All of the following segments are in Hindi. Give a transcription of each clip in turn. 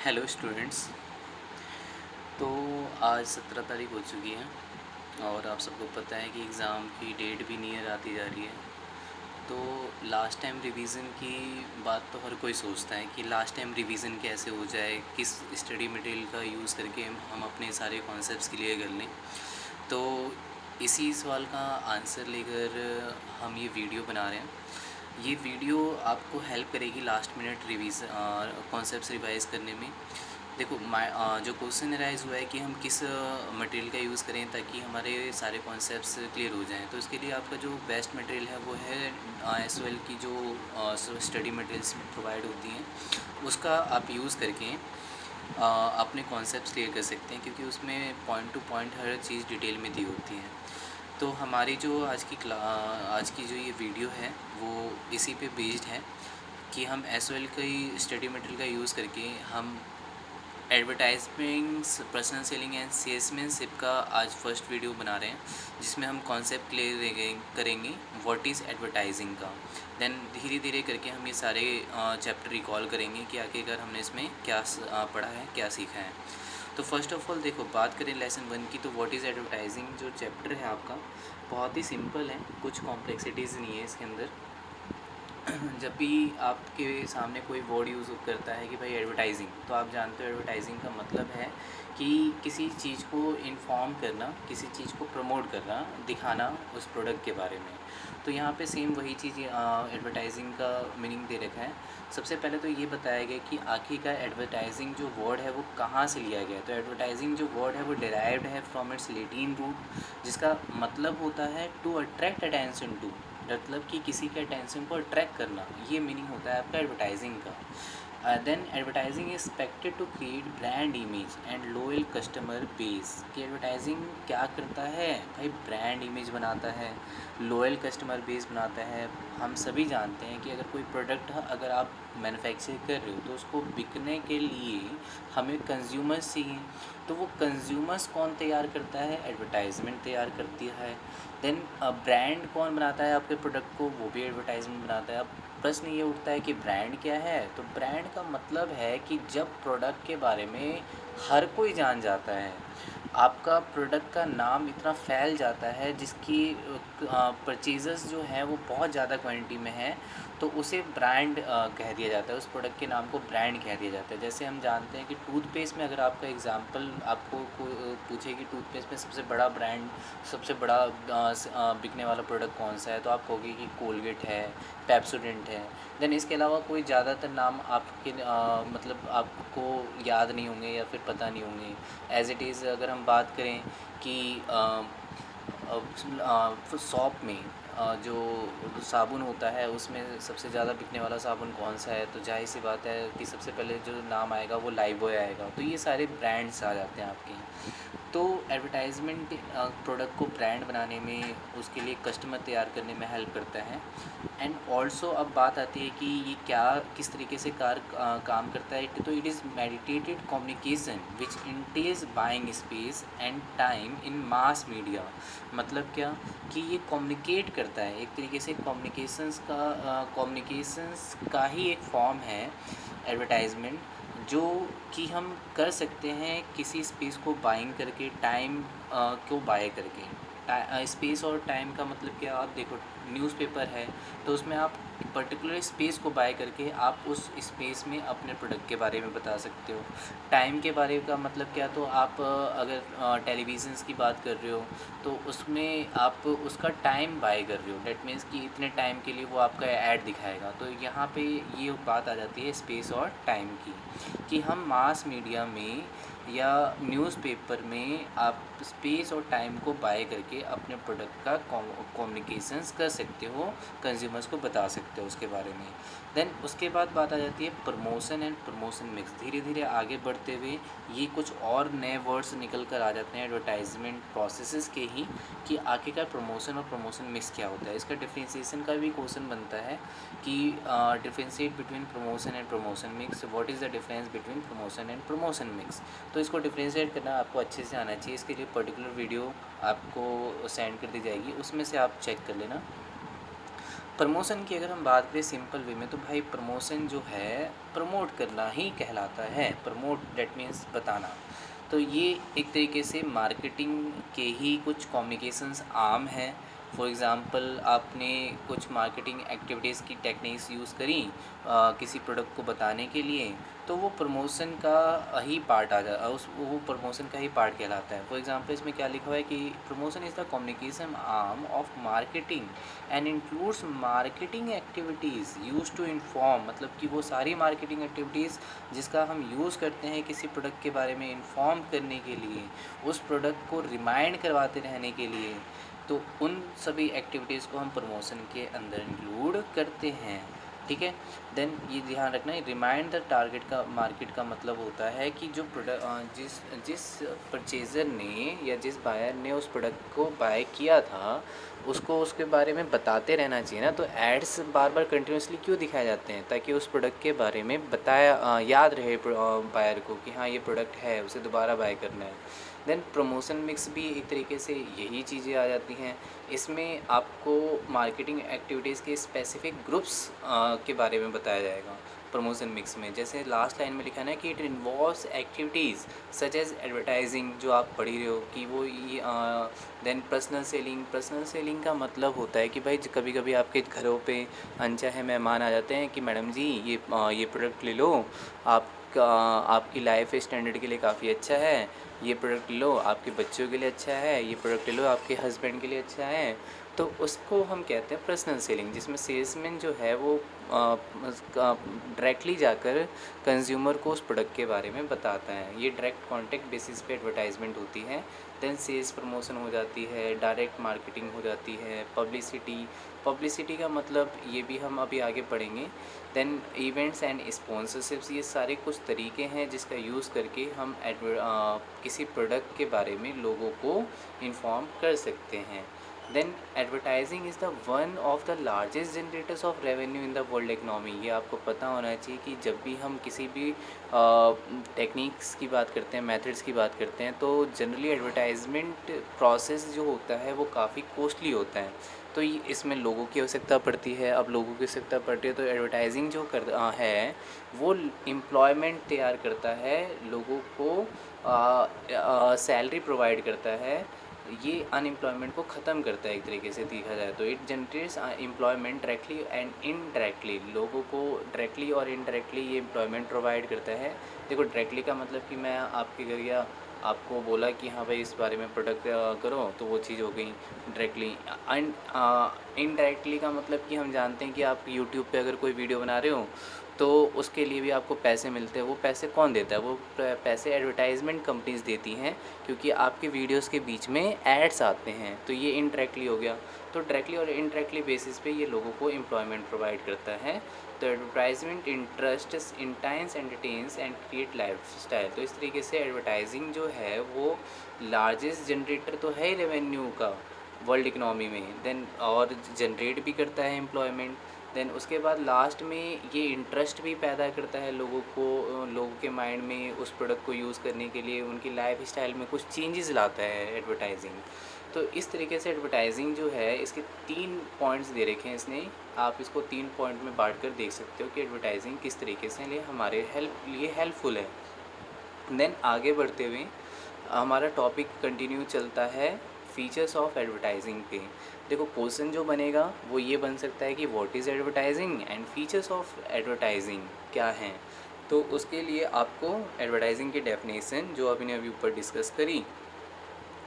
Hello students. तो आज 17 तारीख हो चुकी है और आप सबको पता है कि एग्ज़ाम की डेट भी नियर आती जा रही है। तो लास्ट टाइम रिवीजन की बात तो हर कोई सोचता है कि लास्ट टाइम रिवीजन कैसे हो जाए, किस स्टडी मटेरियल का यूज़ करके हम अपने सारे कॉन्सेप्ट्स क्लियर कर लें। तो इसी सवाल का आंसर लेकर हम ये वीडियो बना रहे हैं। ये वीडियो आपको हेल्प करेगी लास्ट मिनट कॉन्सेप्ट्स रिवाइज़ करने में। देखो जो क्वेश्चन राइज हुआ है कि हम किस मटेरियल का यूज़ करें ताकि हमारे सारे कॉन्सेप्ट्स क्लियर हो जाएं। तो इसके लिए आपका जो बेस्ट मटेरियल है वो है एसओएल की जो स्टडी मटेरियल्स प्रोवाइड होती हैं, उसका आप यूज़ करके अपने कॉन्सेप्ट्स क्लियर कर सकते हैं, क्योंकि उसमें पॉइंट टू पॉइंट हर चीज़ डिटेल में दी होती है। तो हमारी जो आज की जो ये वीडियो है वो इसी पे बेस्ड है कि हम एसओएल की स्टडी मटेरियल का यूज़ करके हम advertisements, personal selling and salesmanship का आज फर्स्ट वीडियो बना रहे हैं, जिसमें हम कॉन्सेप्ट क्लियर करेंगे व्हाट इज़ एडवर्टाइजिंग का। देन धीरे धीरे करके हम ये सारे चैप्टर रिकॉल करेंगे कि आखिरकार हमने इसमें क्या पढ़ा है, क्या सीखा है। तो फर्स्ट ऑफ ऑल देखो, बात करें लेसन 1 की, तो व्हाट इज़ एडवर्टाइजिंग जो चैप्टर है आपका बहुत ही सिंपल है, कुछ कॉम्प्लेक्सिटीज़ नहीं है इसके अंदर। जब भी आपके सामने कोई वर्ड यूज़ करता है कि भाई एडवर्टाइजिंग, तो आप जानते हो एडवर्टाइजिंग का मतलब है कि किसी चीज़ को इन्फॉर्म करना, किसी चीज़ को प्रमोट करना, दिखाना उस प्रोडक्ट के बारे में। तो यहाँ पे सेम वही चीज़ एडवर्टाइजिंग का मीनिंग दे रखा है। सबसे पहले तो ये बताया गया कि आखिरकार एडवर्टाइजिंग जो वर्ड है वो कहाँ से लिया गया है। तो एडवर्टाइजिंग जो वर्ड है वो डिराइव्ड है फ्रॉम इट्स लैटिन रूट, जिसका मतलब होता है टू अट्रैक्ट अटेंशन टू, मतलब कि किसी के अटेंशन को अट्रैक्ट करना, ये मीनिंग होता है आपका एडवर्टाइजिंग का। Then advertising is expected to create brand image and loyal customer base. कि एडवर्टाइजिंग क्या करता है भाई, ब्रांड इमेज बनाता है, लोयल कस्टमर बेस बनाता है। हम सभी जानते हैं कि अगर कोई प्रोडक्ट अगर आप मैन्युफैक्चर कर रहे हो तो उसको बिकने के लिए हमें कंज्यूमर्स चाहिए। तो वो कंज्यूमर्स कौन तैयार करता है, एडवर्टाइजमेंट तैयार करती है। देन ब्रांड कौन बनाता है आपके प्रोडक्ट को, वो भी एडवर्टाइजमेंट बनाता है। अब प्रश्न ये उठता है कि ब्रांड क्या है। तो ब्रांड का मतलब है कि जब प्रोडक्ट के बारे में हर कोई जान जाता है, आपका प्रोडक्ट का नाम इतना फैल जाता है, जिसकी परचेज़र्स जो हैं वो बहुत ज़्यादा क्वांटिटी में है, तो उसे ब्रांड कह दिया जाता है। उस प्रोडक्ट के नाम को ब्रांड कह दिया जाता है। जैसे हम जानते हैं कि टूथपेस्ट में अगर आपका एग्जांपल आपको पूछे कि टूथपेस्ट में सबसे बड़ा ब्रांड, सबसे बड़ा बिकने वाला प्रोडक्ट कौन सा है, तो आप कहोगे कि कोलगेट है, पेप्सोडेंट है। देन इसके अलावा कोई ज़्यादातर नाम आपके मतलब आपको याद नहीं होंगे या फिर पता नहीं होंगे। एज़ इट इज़ अगर हम बात करें कि शॉप में जो साबुन होता है उसमें सबसे ज़्यादा बिकने वाला साबुन कौन सा है, तो जाहिर सी बात है कि सबसे पहले जो नाम आएगा वो लाइफबॉय आएगा। तो ये सारे ब्रांड्स आ जाते हैं आपके। तो एडवर्टाइजमेंट प्रोडक्ट को ब्रांड बनाने में, उसके लिए कस्टमर तैयार करने में हेल्प करता है। एंड ऑल्सो अब बात आती है कि ये क्या किस तरीके से काम करता है। तो it is meditated communication which entails buying space and time in mass media. मतलब क्या कि ये कम्युनिकेट करता है, एक तरीके से कम्युनिकेशंस का ही एक फॉर्म है एडवर्टाइजमेंट, जो कि हम कर सकते हैं किसी स्पेस को बाइंग करके, टाइम को बाय करके। स्पेस और टाइम का मतलब क्या, आप देखो न्यूज़पेपर है तो उसमें आप पर्टिकुलर स्पेस को बाय करके आप उस स्पेस में अपने प्रोडक्ट के बारे में बता सकते हो। टाइम के बारे का मतलब क्या, तो आप अगर टेलीविज़न्स की बात कर रहे हो तो उसमें आप उसका टाइम बाय कर रहे हो, डेट मीन्स कि इतने टाइम के लिए वो आपका ऐड दिखाएगा। तो यहाँ पे ये बात आ जाती है स्पेस और टाइम की, कि हम मास मीडिया में या न्यूज़पेपर में आप स्पेस और टाइम को बाय करके अपने प्रोडक्ट का कम्युनिकेशंस कर सकते हो, कंज्यूमर्स को बता सकते हो उसके बारे में। देन उसके बाद बात आ जाती है प्रमोशन एंड प्रमोशन मिक्स। धीरे धीरे आगे बढ़ते हुए ये कुछ और नए वर्ड्स निकल कर आ जाते हैं एडवर्टाइजमेंट प्रोसेसेस के ही, कि आखिरकार प्रमोशन और प्रमोशन मिक्स क्या होता है। इसका डिफ्रेंसिएशन का भी क्वेश्चन बनता है कि differentiate between promotion and promotion mix, what is the difference between promotion and promotion mix. तो इसको डिफ्रेंशिएट करना आपको अच्छे से आना चाहिए। इसके लिए पर्टिकुलर वीडियो आपको सेंड कर दी जाएगी, उसमें से आप चेक कर लेना। प्रमोशन की अगर हम बात करें सिंपल वे में, तो भाई प्रमोशन जो है प्रमोट करना ही कहलाता है। प्रमोट डेट मीन्स बताना। तो ये एक तरीके से मार्केटिंग के ही कुछ कम्युनिकेशंस आर्म हैं। फॉर एग्ज़ाम्पल आपने कुछ मार्केटिंग एक्टिविटीज़ की टेक्निक्स यूज़ करी किसी प्रोडक्ट को बताने के लिए, तो वो प्रमोशन का ही पार्ट आ जा उस वो प्रमोशन का ही पार्ट कहलाता है। फॉर एग्ज़ाम्पल इसमें क्या लिखा हुआ है कि promotion is the communication arm of marketing and includes marketing activities use to inform, मतलब कि वो सारी मार्केटिंग एक्टिविटीज़ जिसका हम यूज़ करते हैं किसी प्रोडक्ट के बारे में इन्फॉर्म करने के लिए, उस प्रोडक्ट को रिमाइंड करवाते रहने के लिए, तो उन सभी एक्टिविटीज़ को हम प्रमोशन के अंदर इंक्लूड करते हैं। ठीक है। देन ये ध्यान रखना है, रिमाइंड द टारगेट का मार्केट का मतलब होता है कि जो प्रोडक्ट जिस जिस परचेज़र ने या जिस बायर ने उस प्रोडक्ट को बाय किया था, उसको उसके बारे में बताते रहना चाहिए ना। तो एड्स बार बार कंटिन्यूसली क्यों दिखाए जाते हैं, ताकि उस प्रोडक्ट के बारे में बताया याद रहे बायर को कि हाँ ये प्रोडक्ट है, उसे दोबारा बाय करना है। देन प्रमोशन मिक्स भी एक तरीके से यही चीज़ें आ जाती हैं। इसमें आपको मार्केटिंग एक्टिविटीज़ के स्पेसिफिक ग्रुप्स के बारे में बताया जाएगा प्रमोशन मिक्स में। जैसे लास्ट लाइन में लिखा है ना कि it involves activities such as advertising, जो आप पढ़ ही रहे हो कि वो ये then personal selling. Personal selling का मतलब होता है कि भाई कभी कभी आपके घरों पे अनचाहे मेहमान आ जाते हैं कि मैडम जी ये प्रोडक्ट ले लो, आपकी लाइफ स्टैंडर्ड के लिए काफ़ी अच्छा है, ये प्रोडक्ट लो, आपके बच्चों के लिए अच्छा है, ये प्रोडक्ट लो, आपके हस्बैंड के लिए अच्छा है। तो उसको हम कहते हैं पर्सनल सेलिंग, जिसमें सेल्समैन जो है वो डायरेक्टली जाकर कंज्यूमर को उस प्रोडक्ट के बारे में बताता है। ये डायरेक्ट कॉन्टैक्ट बेसिस पे एडवर्टाइजमेंट होती है। देन सेल्स प्रमोशन हो जाती है, डायरेक्ट मार्केटिंग हो जाती है, पब्लिसिटी। पब्लिसिटी का मतलब ये भी हम अभी आगे पढ़ेंगे। देन इवेंट्स एंड स्पॉन्सरशिप्स, ये सारे कुछ तरीके हैं जिसका यूज़ करके हम किसी प्रोडक्ट के बारे में लोगों को इन्फॉर्म कर सकते हैं। Then advertising is the one of the largest generators of revenue in the world economy. ये आपको पता होना चाहिए कि जब भी हम किसी भी टेक्निक्स की बात करते हैं, मेथड्स की बात करते हैं, तो जनरली एडवर्टाइजमेंट प्रोसेस जो होता है वो काफ़ी कॉस्टली होता है। तो इसमें लोगों की आवश्यकता पड़ती है। अब लोगों की आवश्यकता पड़ती है तो एडवर्टाइजिंग जो है वो एम्प्लॉयमेंट तैयार करता है, लोगों को सैलरी प्रोवाइड करता है। ये अनएम्प्लॉयमेंट को ख़त्म करता है एक तरीके से देखा जाए तो। It generates employment directly and indirectly, लोगों को डायरेक्टली और इनडायरेक्टली ये एम्प्लॉयमेंट प्रोवाइड करता है। देखो डायरेक्टली का मतलब कि मैं आपके घर गया, आपको बोला कि हाँ भाई इस बारे में प्रोडक्ट करो, तो वो चीज़ हो गई डायरेक्टली। एंड इनडायरेक्टली का मतलब कि हम जानते हैं कि आप यूट्यूब पे अगर कोई वीडियो बना रहे हो तो उसके लिए भी आपको पैसे मिलते हैं। वो पैसे कौन देता है? वो पैसे एडवर्टाइजमेंट कंपनीज़ देती हैं, क्योंकि आपके वीडियोस के बीच में एड्स आते हैं। तो ये इनडायरेक्टली हो गया। तो डायरेक्टली और इनडायरेक्टली बेसिस पे ये लोगों को एम्प्लॉयमेंट प्रोवाइड करता है। तो advertisement interest entices entertains and create lifestyle. तो इस तरीके से एडवर्टाइजिंग जो है वो लार्जेस्ट जनरेटर तो है ही रेवेन्यू का वर्ल्ड इकनॉमी में, देन और जनरेट भी करता है एम्प्लॉयमेंट। देन उसके बाद लास्ट में ये इंटरेस्ट भी पैदा करता है लोगों को, लोगों के माइंड में उस प्रोडक्ट को यूज़ करने के लिए, उनकी लाइफ स्टाइल में कुछ चेंजेस लाता है एडवर्टाइजिंग। तो इस तरीके से एडवर्टाइजिंग जो है इसके 3 पॉइंट्स दे रखे हैं इसने। आप इसको 3 पॉइंट में बांट कर देख सकते हो कि एडवर्टाइजिंग किस तरीके से लिए हमारे हेल्पफुल है। देन आगे बढ़ते हुए हमारा टॉपिक कंटिन्यू चलता है फीचर्स ऑफ एडवर्टाइजिंग पे। देखो क्वेश्चन जो बनेगा वो ये बन सकता है कि what is advertising and features of advertising क्या हैं। तो उसके लिए आपको एडवर्टाइजिंग की डेफिनेशन जो अभी ने अभी ऊपर डिस्कस करी,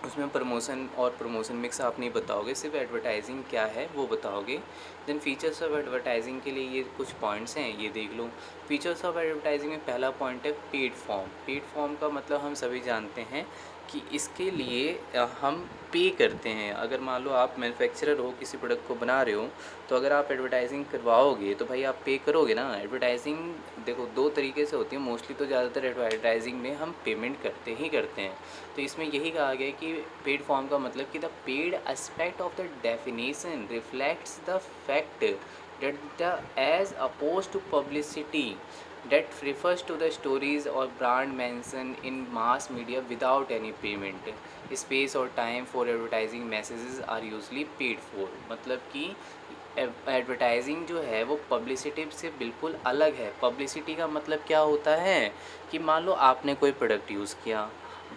उसमें प्रमोशन और प्रमोशन मिक्स आप नहीं बताओगे, सिर्फ एडवर्टाइजिंग क्या है वो बताओगे। देन फीचर्स ऑफ एडवर्टाइजिंग के लिए ये कुछ पॉइंट्स हैं, ये देख लो। फीचर्स ऑफ एडवर्टाइजिंग में पहला पॉइंट है पेड फॉर्म। पेड फॉर्म का मतलब हम सभी जानते हैं कि इसके लिए हम पे करते हैं। अगर मान लो आप मैन्युफैक्चरर हो, किसी प्रोडक्ट को बना रहे हो, तो अगर आप एडवर्टाइजिंग करवाओगे तो भाई आप पे करोगे ना। एडवर्टाइजिंग देखो 2 तरीके से होती है, मोस्टली तो ज़्यादातर एडवर्टाइजिंग में हम पेमेंट करते ही करते हैं। तो इसमें यही कहा गया कि पेड फॉर्म का मतलब कि the paid aspect of the definition reflects the fact that the as opposed to publicity that refers to the stories or brand mentioned in mass media without any payment. Space or time for advertising messages are usually paid for। मतलब कि एडवर्टाइजिंग जो है वो पब्लिसिटी से बिल्कुल अलग है। पब्लिसिटी का मतलब क्या होता है कि मान लो आपने कोई प्रोडक्ट यूज़ किया,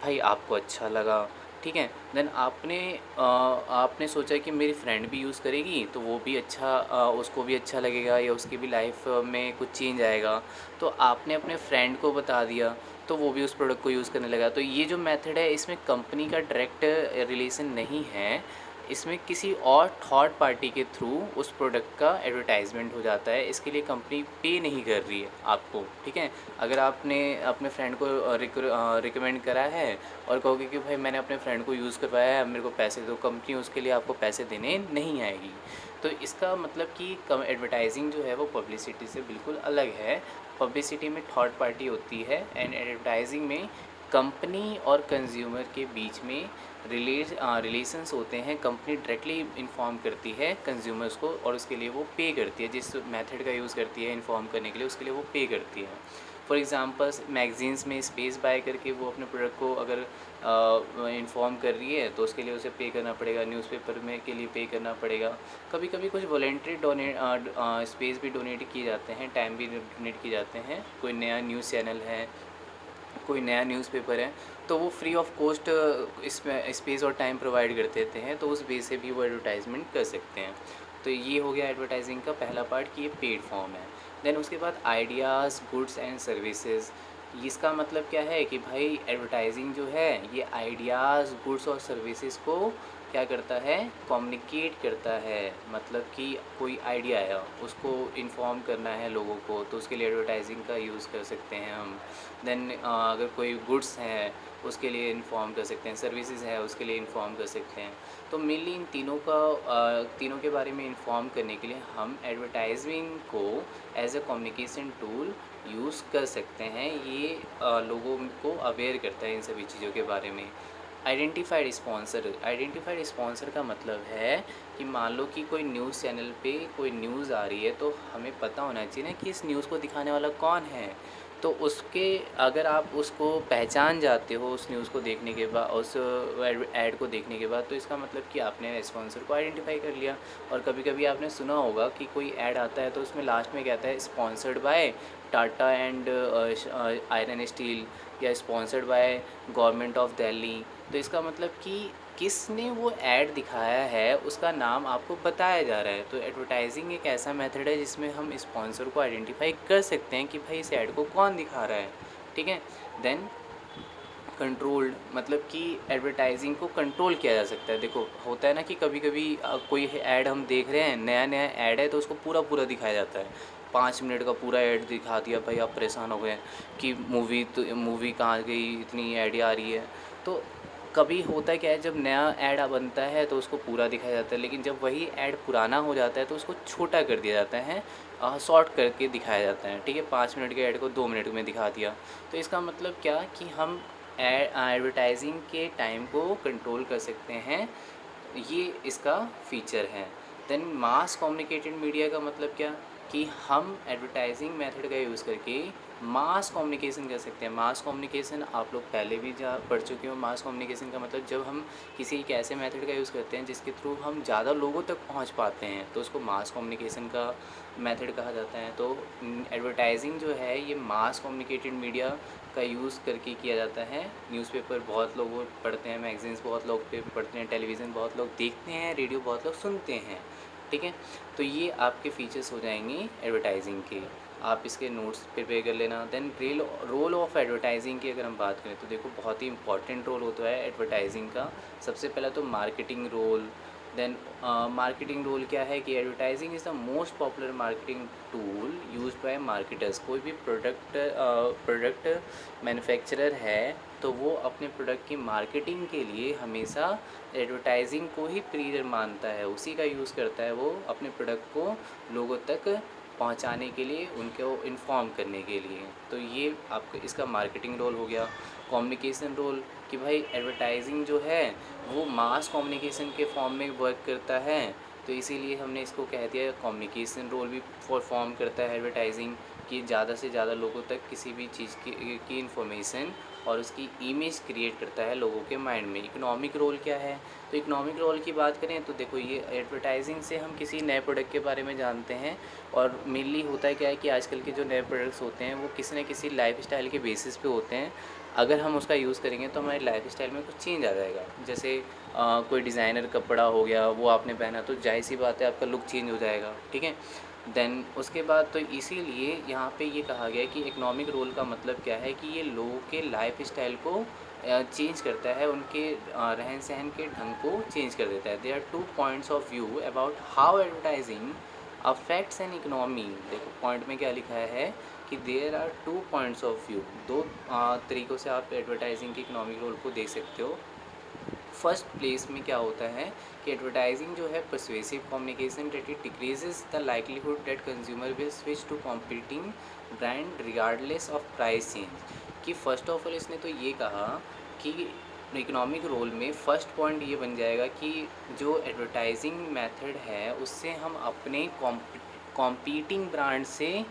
भाई आपको अच्छा लगा, ठीक है। देन आपने सोचा कि मेरी फ्रेंड भी यूज़ करेगी तो वो भी अच्छा, उसको भी अच्छा लगेगा या उसकी भी लाइफ में कुछ चेंज आएगा। तो आपने अपने फ्रेंड को बता दिया तो वो भी उस प्रोडक्ट को यूज़ करने लगा। तो ये जो मेथड है इसमें कंपनी का डायरेक्ट रिलेशन नहीं है, इसमें किसी और थर्ड पार्टी के थ्रू उस प्रोडक्ट का एडवर्टाइजमेंट हो जाता है। इसके लिए कंपनी पे नहीं कर रही है आपको, ठीक है। अगर आपने अपने फ्रेंड को रिकमेंड करा है और कहोगे कि भाई मैंने अपने फ्रेंड को यूज़ करवाया है, मेरे को पैसे दो, कंपनी उसके लिए आपको पैसे देने नहीं आएगी। तो इसका मतलब कि कम एडवर्टाइजिंग जो है वो पब्लिसिटी से बिल्कुल अलग है। पब्लिसिटी में थर्ड पार्टी होती है एंड एडवर्टाइजिंग में कंपनी और कंज्यूमर के बीच में रिलेशंस होते हैं। कंपनी डायरेक्टली इन्फॉर्म करती है कंज्यूमर्स को और उसके लिए वो पे करती है, जिस मेथड का यूज़ करती है इन्फॉर्म करने के लिए उसके लिए वो पे करती है। फॉर एग्ज़ाम्पल मैगज़ीन्स में स्पेस बाय करके वो अपने प्रोडक्ट को अगर इन्फॉर्म कर रही है तो उसके लिए उसे पे करना पड़ेगा। न्यूज़पेपर में के लिए पे करना पड़ेगा। कभी कभी कुछ वॉलेंट्री स्पेस भी डोनेट किए जाते हैं, टाइम भी डोनेट किए जाते हैं। कोई नया न्यूज़ चैनल है, कोई नया न्यूज़पेपर है तो वो फ्री ऑफ कॉस्ट इसमें स्पेस और टाइम प्रोवाइड कर देते हैं, तो उस बेस से भी वो एडवर्टाइजमेंट कर सकते हैं। तो ये हो गया एडवर्टाइजिंग का पहला पार्ट कि ये पेड फॉर्म है। देन उसके बाद आइडियाज़, गुड्स एंड सर्विसेज। इसका मतलब क्या है कि भाई एडवर्टाइजिंग जो है ये आइडियाज़, गुड्स और सर्विसेज को क्या करता है, कम्युनिकेट करता है। मतलब कि कोई आइडिया है उसको इन्फॉर्म करना है लोगों को, तो उसके लिए एडवर्टाइजिंग का यूज़ कर सकते हैं हम। देन अगर कोई गुड्स है उसके लिए इन्फॉर्म कर सकते हैं, सर्विसेज है उसके लिए इन्फॉर्म कर सकते हैं। तो मेनली इन तीनों के बारे में इन्फॉर्म करने के लिए हम एडवर्टाइजिंग को as a communication tool use कर सकते हैं। ये लोगों को अवेयर करता है इन सभी चीज़ों के बारे में। आइडेंटिफाइड स्पॉन्सर का मतलब है कि मान लो कि कोई न्यूज़ चैनल पे कोई न्यूज़ आ रही है तो हमें पता होना चाहिए ना कि इस न्यूज़ को दिखाने वाला कौन है। तो उसके अगर आप उसको पहचान जाते हो उस न्यूज़ को देखने के बाद, उस ऐड को देखने के बाद, तो इसका मतलब कि आपने स्पॉन्सर को आइडेंटिफाई कर लिया। और कभी कभी आपने सुना होगा कि कोई ऐड आता है तो उसमें लास्ट में कहता है sponsored by Tata and iron steel या sponsored by government of Delhi. तो इसका मतलब कि किसने वो ऐड दिखाया है उसका नाम आपको बताया जा रहा है। तो एडवर्टाइजिंग एक ऐसा मेथड है जिसमें हम स्पॉन्सर को आइडेंटिफाई कर सकते हैं कि भाई इस ऐड को कौन दिखा रहा है, ठीक है। देन कंट्रोल्ड, मतलब कि एडवर्टाइजिंग को कंट्रोल किया जा सकता है। देखो होता है ना कि कभी कभी कोई ऐड हम देख रहे हैं, नया नया ऐड है तो उसको पूरा पूरा दिखाया जाता है। 5 मिनट का पूरा ऐड दिखा दिया, भाई आप परेशान हो गए कि मूवी कहाँ गई, इतनी ऐड आ रही है। तो कभी होता है क्या है, जब नया ऐड बनता है तो उसको पूरा दिखाया जाता है, लेकिन जब वही ऐड पुराना हो जाता है तो उसको छोटा कर दिया जाता है, शॉर्ट करके दिखाया जाता है, ठीक है। 5 मिनट के ऐड को 2 मिनट में दिखा दिया। तो इसका मतलब क्या कि हम एडवर्टाइजिंग के टाइम को कंट्रोल कर सकते हैं, ये इसका फीचर है। देन मास कम्युनिकेटेड मीडिया का मतलब क्या कि हम एडवर्टाइजिंग मेथड का यूज़ करके मास कम्युनिकेशन कर सकते हैं। मास कम्युनिकेशन आप लोग पहले भी पढ़ चुके हो। मास कम्युनिकेशन का मतलब जब हम किसी एक ऐसे मेथड का यूज़ करते हैं जिसके थ्रू हम ज़्यादा लोगों तक पहुंच पाते हैं तो उसको मास कम्युनिकेशन का मेथड कहा जाता है। तो एडवर्टाइजिंग जो है ये मास कम्युनिकेटेड मीडिया का यूज़ करके किया जाता है। न्यूज़पेपर बहुत लोग पढ़ते हैं, मैगजीन्स बहुत लोग पढ़ते हैं, टेलीविज़न बहुत लोग देखते हैं, रेडियो बहुत लोग सुनते हैं, ठीक है। तो ये आपके फीचर्स हो जाएंगे एडवर्टाइजिंग के, आप इसके नोट्स प्रिपेयर कर लेना। देन रोल ऑफ एडवर्टाइजिंग की अगर हम बात करें तो देखो बहुत ही इंपॉर्टेंट रोल होता है एडवर्टाइजिंग का। सबसे पहला तो marketing role. Then marketing role क्या है कि advertising is the most popular marketing tool used by marketers. कोई भी प्रोडक्ट मैन्युफैक्चरर है तो वो अपने प्रोडक्ट की मार्केटिंग के लिए हमेशा एडवर्टाइजिंग को ही प्रिय मानता है, उसी का यूज़ करता है वो अपने प्रोडक्ट को लोगों तक पहुंचाने के लिए, उनको इन्फॉर्म करने के लिए। तो ये आपका इसका मार्केटिंग रोल हो गया। कम्युनिकेशन रोल कि भाई एडवर्टाइजिंग जो है वो मास कम्युनिकेशन के फॉर्म में वर्क करता है, तो इसीलिए हमने इसको कह दिया कम्युनिकेशन रोल भी फॉर्म करता है एडवर्टाइजिंग, कि ज़्यादा से ज़्यादा लोगों तक किसी भी चीज़ की इन्फॉर्मेशन और उसकी इमेज क्रिएट करता है लोगों के माइंड में। इकोनॉमिक रोल क्या है? तो इकोनॉमिक रोल की बात करें तो देखो, ये एडवर्टाइजिंग से हम किसी नए प्रोडक्ट के बारे में जानते हैं। और मेनली होता है क्या है कि आजकल के जो नए प्रोडक्ट्स होते हैं वो किसी न किसी लाइफस्टाइल के बेसिस पे होते हैं। अगर हम उसका यूज़ करेंगे तो हमारे लाइफस्टाइल में कुछ चेंज आ जाएगा। जैसे कोई डिज़ाइनर कपड़ा हो गया, वो आपने पहना तो जाहिर सी बात है आपका लुक चेंज हो जाएगा, ठीक है। देन उसके बाद तो इसीलिए यहाँ पे ये कहा गया है कि इकोनॉमिक रोल का मतलब क्या है कि ये लोगों के लाइफ स्टाइल को चेंज करता है, उनके रहन सहन के ढंग को चेंज कर देता है। There are 2 points of view about how advertising affects an economy. देखो पॉइंट में क्या लिखा है कि there are 2 points of view, दो तरीक़ों से आप एडवर्टाइजिंग के इकोनॉमिक रोल को देख सकते हो। फर्स्ट प्लेस में क्या होता है कि एडवर्टाइजिंग जो है persuasive communication that it decreases the likelihood that consumer will switch to competing brand regardless of price change. कि फ़र्स्ट ऑफ ऑल इसने तो ये कहा कि इकोनॉमिक रोल में फ़र्स्ट पॉइंट ये बन जाएगा कि जो एडवर्टाइजिंग मेथड है उससे हम अपने कॉम्पीटिंग ब्रांड से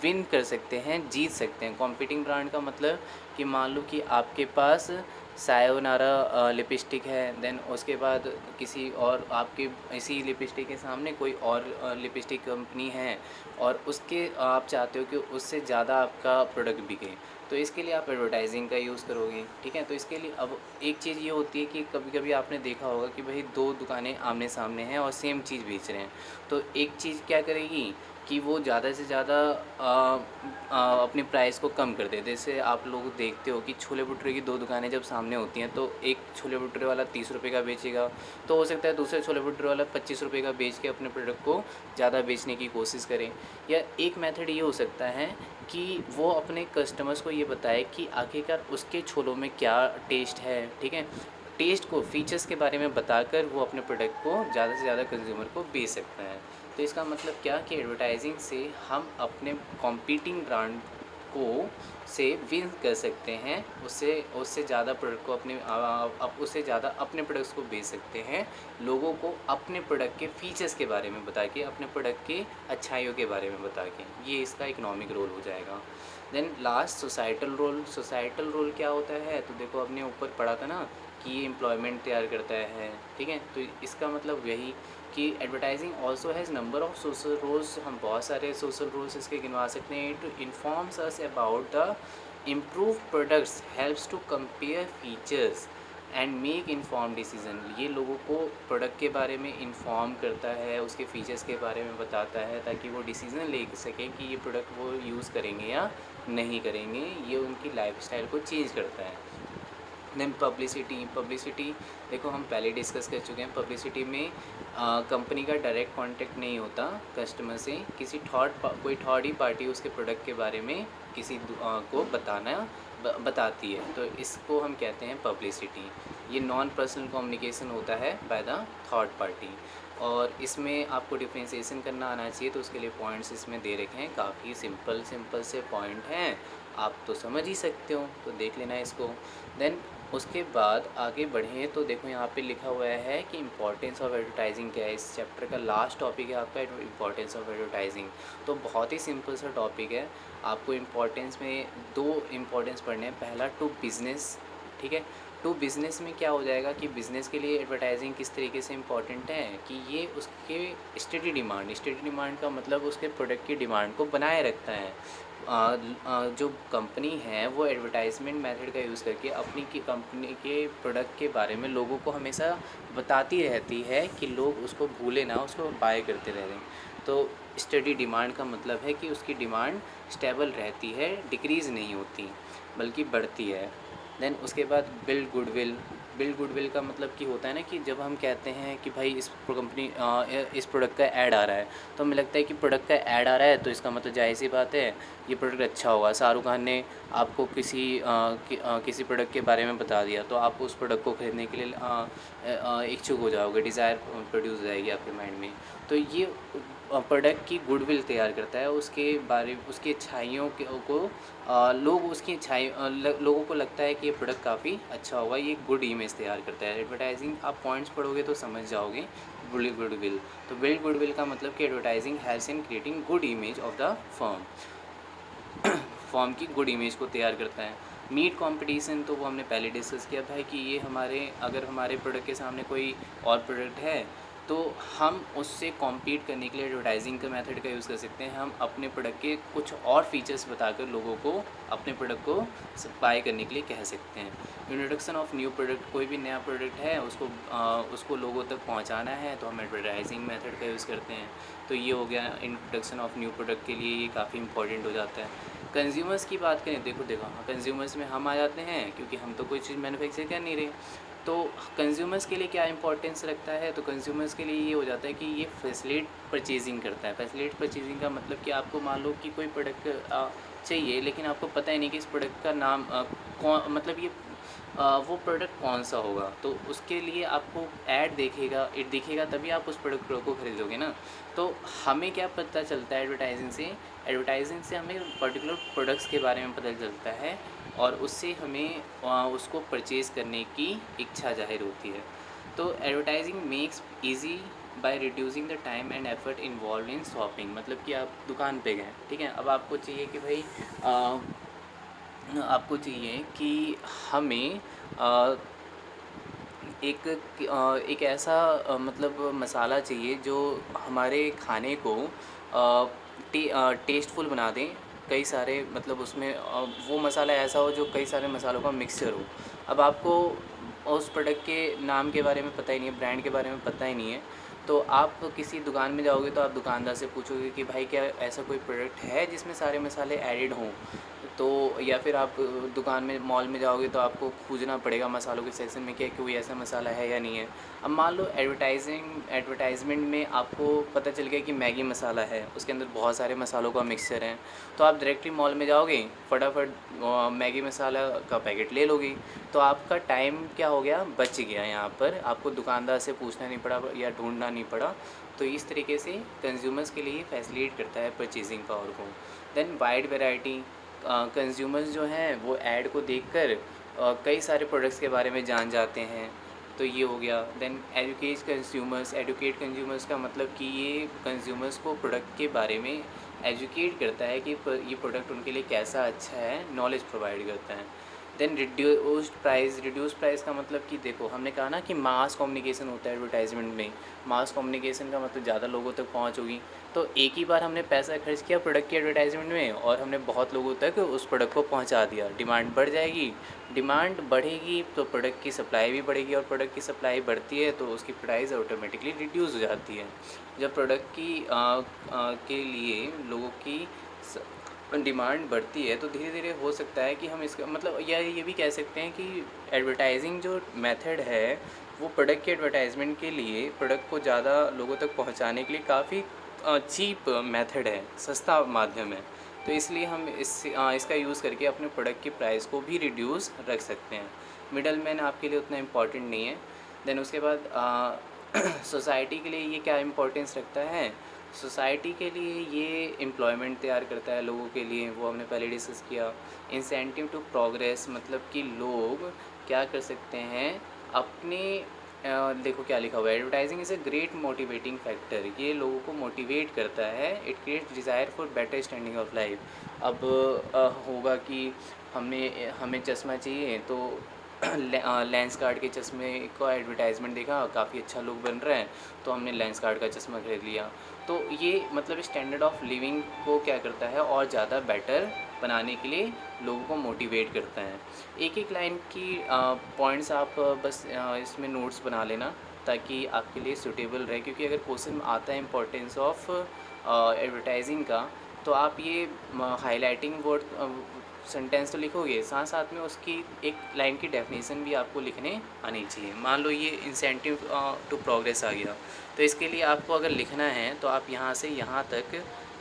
विन कर सकते हैं, जीत सकते हैं। कॉम्पीटिंग ब्रांड का मतलब कि मान लो कि आपके पास सायोनारा लिपस्टिक है, देन उसके बाद किसी और आपके इसी लिपस्टिक के सामने कोई और लिपस्टिक कंपनी है और उसके आप चाहते हो कि उससे ज़्यादा आपका प्रोडक्ट बिके, तो इसके लिए आप एडवर्टाइजिंग का यूज़ करोगे, ठीक है। तो इसके लिए अब एक चीज़ ये होती है कि कभी कभी आपने देखा होगा कि भाई दो दुकानें आमने सामने हैं और सेम चीज़ बेच रहे हैं, तो एक चीज़ क्या करेगी कि वो ज़्यादा से ज़्यादा अपनी प्राइस को कम कर देते। जैसे आप लोग देखते हो कि छोले भटूरे की दो दुकानें जब सामने होती हैं तो एक छोले भटूरे वाला 30 रुपये का बेचेगा, तो हो सकता है दूसरे छोले भटूरे वाला 25 रुपये का बेच के अपने प्रोडक्ट को ज़्यादा बेचने की कोशिश करें। या एक मेथड ये हो सकता है कि वो अपने कस्टमर्स को ये बताए कि आखिरकार उसके छोलों में क्या टेस्ट है, ठीक है। टेस्ट को, फीचर्स के बारे में बताकर वो अपने प्रोडक्ट को ज़्यादा से ज़्यादा कंज्यूमर को बेच सकता है। तो इसका मतलब क्या कि एडवर्टाइजिंग से हम अपने कॉम्पीटिंग ब्रांड को से विन कर सकते हैं, उससे उससे ज़्यादा प्रोडक्ट को उससे ज़्यादा अपने प्रोडक्ट्स को बेच सकते हैं, लोगों को अपने प्रोडक्ट के फीचर्स के बारे में बता के, अपने प्रोडक्ट के अच्छाइयों के बारे में बता के। ये इसका इकोनॉमिक रोल हो जाएगा। Then last societal role. Societal role क्या होता है? तो देखो अपने ऊपर पढ़ा था ना कि ये एम्प्लॉयमेंट तैयार करता है, ठीक है। तो इसका मतलब यही कि advertising also has number of social roles. हम बहुत सारे सोशल रोल्स इसके गिनवा सकते हैं। To informs us about the improve products, helps to compare features and make inform decision. ये लोगों को प्रोडक्ट के बारे में इन्फॉर्म करता है, उसके फीचर्स के बारे में बताता है ताकि वो डिसीज़न ले सकें कि ये प्रोडक्ट वो यूज़ करेंगे या नहीं करेंगे। ये उनकी लाइफस्टाइल को चेंज करता है। देन पब्लिसिटी देखो हम पहले डिस्कस कर चुके हैं। पब्लिसिटी में कंपनी का डायरेक्ट कांटेक्ट नहीं होता कस्टमर से, कोई थर्ड ही पार्टी उसके प्रोडक्ट के बारे में किसी को बताती है, तो इसको हम कहते हैं पब्लिसिटी। ये नॉन पर्सनल कम्युनिकेशन होता है बाय द थर्ड पार्टी, और इसमें आपको डिफ्रेंशिएशन करना आना चाहिए। तो उसके लिए पॉइंट्स इसमें दे रखे हैं, काफ़ी सिंपल से पॉइंट हैं, आप तो समझ ही सकते हो, तो देख लेना इसको। देन उसके बाद आगे बढ़ें तो देखो यहाँ पे लिखा हुआ है कि इम्पॉर्टेंस ऑफ एडवर्टाइजिंग क्या है। इस चैप्टर का लास्ट टॉपिक है आपका इम्पॉर्टेंस ऑफ एडवर्टाइजिंग। तो बहुत ही सिंपल सा टॉपिक है, आपको इम्पॉर्टेंस में दो इम्पॉर्टेंस पढ़ने हैं। पहला टू बिज़नेस, ठीक है। टू बिज़नेस में क्या हो जाएगा कि बिज़नेस के लिए एडवर्टाइजिंग किस तरीके से इम्पॉर्टेंट है कि ये उसके स्टडी डिमांड का मतलब उसके प्रोडक्ट की डिमांड को बनाए रखता है। जो कंपनी है वो एडवर्टाइजमेंट मेथड का यूज़ करके अपनी की कंपनी के प्रोडक्ट के बारे में लोगों को हमेशा बताती रहती है कि लोग उसको भूले ना, उसको बाय करते रहें। तो स्टडी डिमांड का मतलब है कि उसकी डिमांड स्टेबल रहती है, डिक्रीज़ नहीं होती बल्कि बढ़ती है। देन उसके बाद बिल्ड गुडविल का मतलब कि होता है ना कि जब हम कहते हैं कि भाई इस प्रोडक्ट का ऐड आ रहा है, तो हमें लगता है कि प्रोडक्ट का ऐड आ रहा है तो इसका मतलब जाहिर सी बात है ये प्रोडक्ट अच्छा होगा। शाहरुख खान ने आपको किसी प्रोडक्ट के बारे में बता दिया तो आप उस प्रोडक्ट को खरीदने के लिए इच्छुक हो जाओगे, डिज़ायर प्रोड्यूस हो जाएगी आपके माइंड में। तो ये प्रोडक्ट की गुडविल तैयार करता है, उसकी अच्छाइयों को लोगों को लगता है कि ये प्रोडक्ट काफ़ी अच्छा होगा, ये गुड इमेज तैयार करता है। एडवर्टाइजिंग आप पॉइंट्स पढ़ोगे तो समझ जाओगे। Build goodwill. तो बिल्ड गुडविल का मतलब कि advertising helps in creating good image of the firm. Form की गुड इमेज को तैयार करता है। मीट कंपटीशन तो वो हमने पहले डिस्कस किया था कि ये अगर हमारे प्रोडक्ट के सामने कोई और प्रोडक्ट है तो हम उससे कॉम्पीट करने के लिए एडवर्टाइजिंग का मेथड का यूज़ कर सकते हैं। हम अपने प्रोडक्ट के कुछ और फीचर्स बताकर लोगों को अपने प्रोडक्ट को बाय करने के लिए कह सकते हैं। इंट्रोडक्शन ऑफ न्यू प्रोडक्ट, कोई भी नया प्रोडक्ट है उसको लोगों तक पहुंचाना है तो हम एडवर्टाइजिंग मेथड का यूज़ करते हैं। तो ये हो गया इंट्रोडक्शन ऑफ न्यू प्रोडक्ट के लिए, ये काफ़ी इंपॉर्टेंट हो जाता है। कंज्यूमर्स की बात करें, देखो कंज्यूमर्स में हम आ जाते हैं क्योंकि हम तो कोई चीज़ मैन्युफैक्चर कर नहीं रहे। तो कंज्यूमर्स के लिए क्या इंपॉर्टेंस रखता है, तो कंज्यूमर्स के लिए ये हो जाता है कि ये फैसिलिट परचेजिंग करता है। फैसिलिट परचेजिंग का मतलब कि आपको मान लो कि कोई प्रोडक्ट चाहिए लेकिन आपको पता ही नहीं कि इस प्रोडक्ट का नाम कौन, मतलब ये वो प्रोडक्ट कौन सा होगा, तो उसके लिए आपको ऐड दिखेगा तभी आप उस प्रोडक्ट को खरीदोगे ना। तो हमें क्या पता चलता है एडवर्टाइजिंग से हमें पर्टिकुलर प्रोडक्ट्स के बारे में पता चलता है और उससे हमें उसको परचेज़ करने की इच्छा जाहिर होती है। तो advertising makes easy by reducing the time and effort involve in shopping. मतलब कि आप दुकान पे गए, ठीक है, अब आपको चाहिए कि भाई आपको चाहिए कि हमें एक ऐसा मतलब मसाला चाहिए जो हमारे खाने को टेस्टफुल बना दें। कई सारे मतलब उसमें वो मसाला ऐसा हो जो कई सारे मसालों का मिक्सचर हो। अब आपको उस प्रोडक्ट के नाम के बारे में पता ही नहीं है, ब्रांड के बारे में पता ही नहीं है, तो आप किसी दुकान में जाओगे तो आप दुकानदार से पूछोगे कि भाई क्या ऐसा कोई प्रोडक्ट है जिसमें सारे मसाले एडिड हों। तो या फिर आप दुकान में मॉल में जाओगे तो आपको खोजना पड़ेगा मसालों के सेक्शन में क्या कोई ऐसा मसाला है या नहीं है। अब मान लो एडवर्टाइजमेंट में आपको पता चल गया कि मैगी मसाला है, उसके अंदर बहुत सारे मसालों का मिक्सचर है, तो आप डायरेक्टली मॉल में जाओगे, फटाफट मैगी मसाला का पैकेट ले लोगे। तो आपका टाइम क्या हो गया, बच गया। यहाँ पर आपको दुकानदार से पूछना नहीं पड़ा या ढूंढना नहीं पड़ा। तो इस तरीके से कंज्यूमर्स के लिए फैसिलिटेट करता है परचेजिंग पावर को। देन वाइड वैरायटी, कंज्यूमर्स जो हैं वो ऐड को देखकर कई सारे प्रोडक्ट्स के बारे में जान जाते हैं। तो ये हो गया। देन एडुकेट कंज्यूमर्स का मतलब कि ये कंज्यूमर्स को प्रोडक्ट के बारे में एजुकेट करता है कि ये प्रोडक्ट उनके लिए कैसा अच्छा है, नॉलेज प्रोवाइड करता है। देन रिड्यूस प्राइस का मतलब कि देखो हमने कहा ना कि मास कम्युनिकेशन होता है एडवर्टाइजमेंट में। मास कम्युनिकेशन का मतलब ज़्यादा लोगों तक पहुंच होगी। तो एक ही बार हमने पैसा खर्च किया प्रोडक्ट की एडवर्टाइजमेंट में और हमने बहुत लोगों तक उस प्रोडक्ट को पहुंचा दिया। डिमांड बढ़ जाएगी, डिमांड बढ़ेगी तो प्रोडक्ट की सप्लाई भी बढ़ेगी और प्रोडक्ट की सप्लाई बढ़ती है तो उसकी प्राइस ऑटोमेटिकली रिड्यूस हो जाती है। जब प्रोडक्ट के लिए लोगों की डिमांड बढ़ती है तो धीरे धीरे हो सकता है कि हम इसका मतलब या ये भी कह सकते हैं कि एडवर्टाइजिंग जो मेथड है वो प्रोडक्ट के एडवर्टाइजमेंट के लिए प्रोडक्ट को ज़्यादा लोगों तक पहुंचाने के लिए काफ़ी चीप मेथड है, सस्ता माध्यम है। तो इसलिए हम इसका यूज़ करके अपने प्रोडक्ट की प्राइस को भी रिड्यूस रख सकते हैं। मिडल मैन आपके लिए उतना इम्पॉर्टेंट नहीं है। देन उसके बाद सोसाइटी के लिए ये क्या इम्पोर्टेंस रखता है, सोसाइटी के लिए ये एम्प्लॉयमेंट तैयार करता है लोगों के लिए, वो हमने पहले डिस्कस किया। इंसेंटिव टू प्रोग्रेस, मतलब कि लोग क्या कर सकते हैं अपने देखो क्या लिखा हुआ है, advertising is a great motivating factor, ये लोगों को मोटिवेट करता है। It creates desire for better standing of life. अब होगा कि हमें चश्मा चाहिए तो लेंस कार्ड के चश्मे का एडवर्टाइजमेंट देखा, काफ़ी अच्छा लुक बन रहा है तो हमने लेंस कार्ड का चश्मा खरीद लिया। तो ये मतलब स्टैंडर्ड ऑफ लिविंग को क्या करता है और ज़्यादा बेटर बनाने के लिए लोगों को मोटिवेट करता है। एक एक लाइन की पॉइंट्स आप बस इसमें नोट्स बना लेना ताकि आपके लिए सूटेबल रहे, क्योंकि अगर क्वेश्चन आता है इम्पोर्टेंस ऑफ एडवर्टाइजिंग का तो आप ये हाईलाइटिंग वर्ड सेंटेंस तो लिखोगे, साथ साथ में उसकी एक लाइन की डेफिनेशन भी आपको लिखने आनी चाहिए। मान लो ये इंसेंटिव टू प्रोग्रेस आ गया, तो इसके लिए आपको अगर लिखना है तो आप यहाँ से यहाँ तक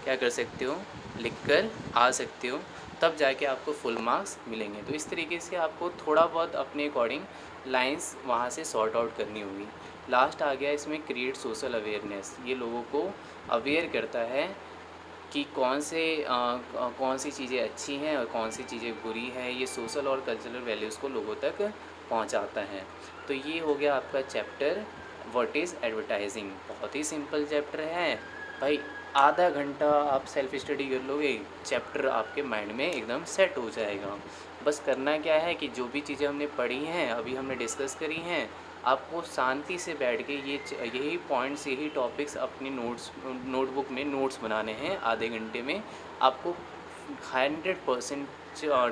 क्या कर सकते हो, लिख कर आ सकते हो, तब जाके आपको फुल मार्क्स मिलेंगे। तो इस तरीके से आपको थोड़ा बहुत अपने अकॉर्डिंग लाइंस वहाँ से सॉर्ट आउट करनी होगी। लास्ट आ गया इसमें क्रिएट सोशल अवेयरनेस, ये लोगों को अवेयर करता है कि कौन सी चीज़ें अच्छी हैं और कौन सी चीज़ें बुरी हैं। ये सोशल और कल्चरल वैल्यूज़ को लोगों तक पहुंचाता है। तो ये हो गया आपका चैप्टर व्हाट इज़ एडवर्टाइजिंग। बहुत ही सिंपल चैप्टर है भाई, आधा घंटा आप सेल्फ स्टडी कर लोगे, चैप्टर आपके माइंड में एकदम सेट हो जाएगा। बस करना क्या है कि जो भी चीज़ें हमने पढ़ी हैं, अभी हमने डिस्कस करी हैं, आपको शांति से बैठ के यही पॉइंट्स, यही टॉपिक्स अपनी नोटबुक में नोट्स बनाने हैं। आधे घंटे में आपको 100%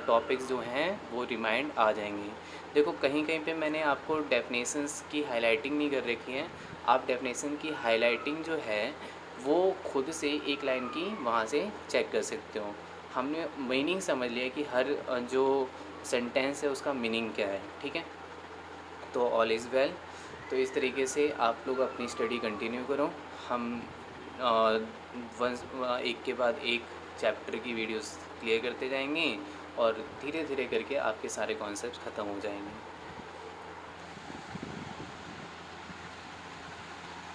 टॉपिक्स जो हैं वो रिमाइंड आ जाएंगे। देखो कहीं कहीं पे मैंने आपको डेफिनेशंस की हाइलाइटिंग नहीं कर रखी है, आप डेफिनेशन की हाइलाइटिंग जो है वो खुद से एक लाइन की वहाँ से चेक कर सकते हो। हमने मीनिंग समझ लिया कि हर जो सेंटेंस है उसका मीनिंग क्या है, ठीक है। तो ऑल इज़ वेल। तो इस तरीके से आप लोग अपनी स्टडी कंटिन्यू करो। हम एक के बाद एक चैप्टर की वीडियोस क्लियर करते जाएंगे और धीरे धीरे करके आपके सारे कॉन्सेप्ट्स ख़त्म हो जाएंगे।